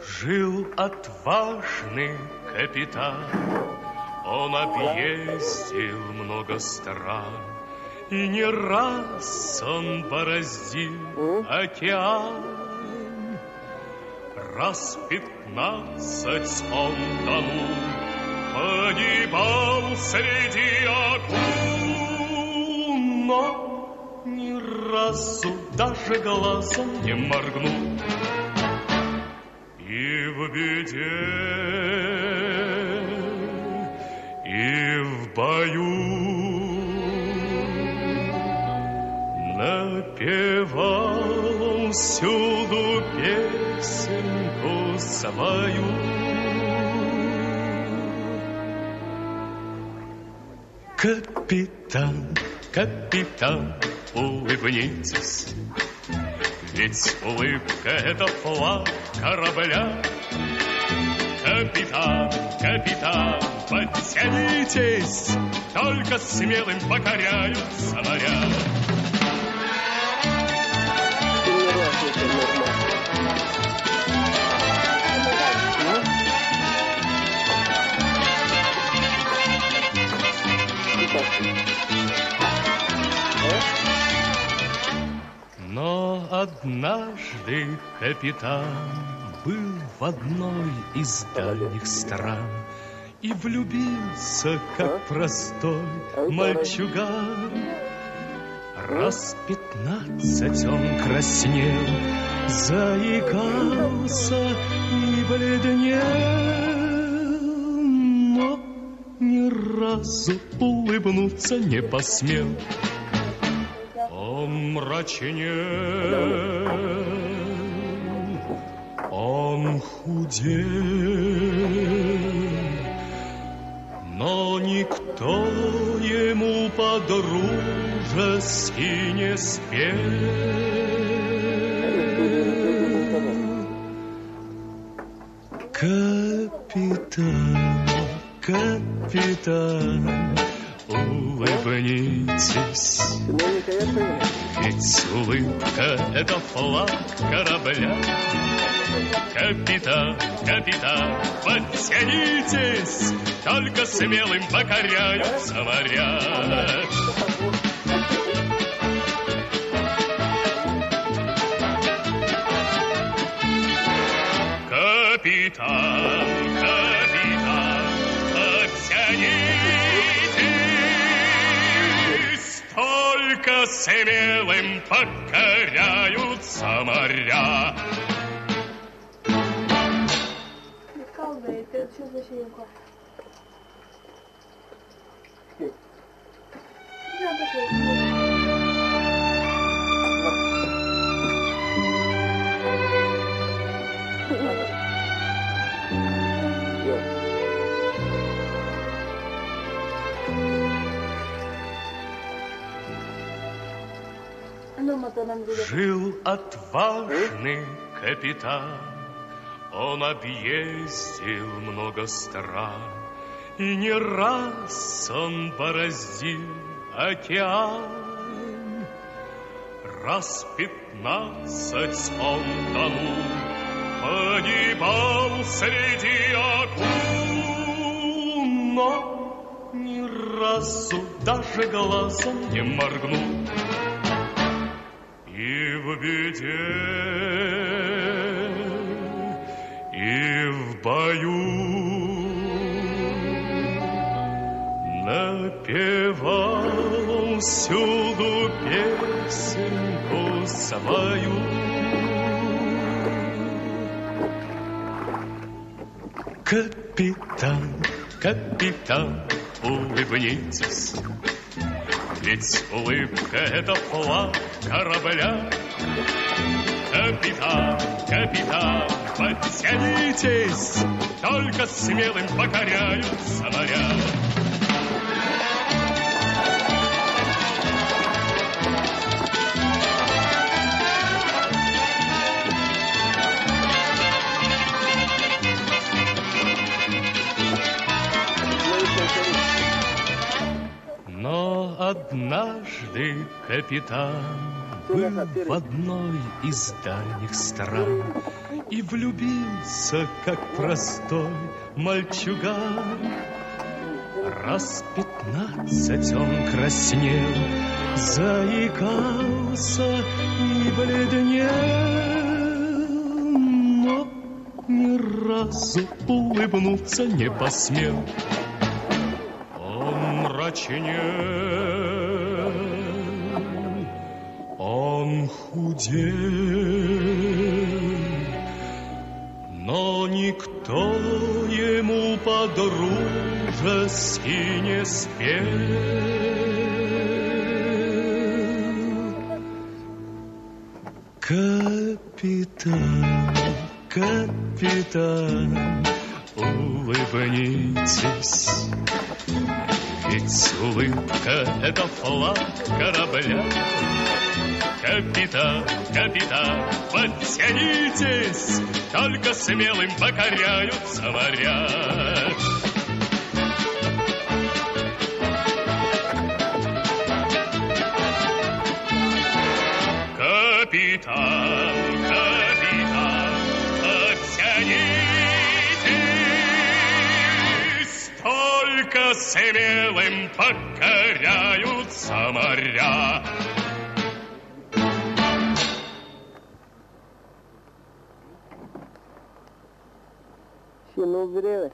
Жил отважный капитан, он объездил много стран, и не раз он бороздил океан. Раз 15 он тонул, погибал среди акул, но ни разу даже глазом не моргнул. И в беде, и в бою напевал всюду песенку свою. Капитан, капитан, улыбнитесь, ведь улыбка — это флаг корабля. Капитан, капитан, подтянитесь, только смелым покоряются моря. Но однажды капитан был в одной из дальних стран и влюбился, как простой мальчуган. Раз 15 он краснел, заикался и бледнел, но ни разу улыбнуться не посмел. Он мрачнел, он худел, но никто ему по-дружески не спел. Капитан, капитан, улыбнитесь, ведь улыбка — это флаг корабля. Капитан, капитан, подтянитесь, только смелым покоряются моря. Капитан, капитан, подтянитесь, только смелым покоряются моря. Что за щенка? Жил отважный капитан, он объездил много стран, и не раз он бороздил океан. Раз 15 он тонул, погибал среди акул, но ни разу даже глазом не моргнул. И в беде, и в бою напевал всюду песенку свою. Капитан, капитан, улыбнитесь, ведь улыбка — это флаг корабля. Капитан, капитан, подтянитесь, только смелым покоряются моря. Но однажды капитан был в одной из дальних стран и влюбился, как простой мальчуган. Раз 15 он краснел, заикался и бледнел, но ни разу улыбнуться не посмел. Он мрачнел, он худел, но никто ему по-дружески не спел. Капитан, капитан, улыбнитесь, ведь улыбка — это флаг корабля. Капитан, капитан, подтянитесь, только смелым покоряются моря. Капитан, капитан, подтянитесь, только смелым покоряются моря. Ну, бреве.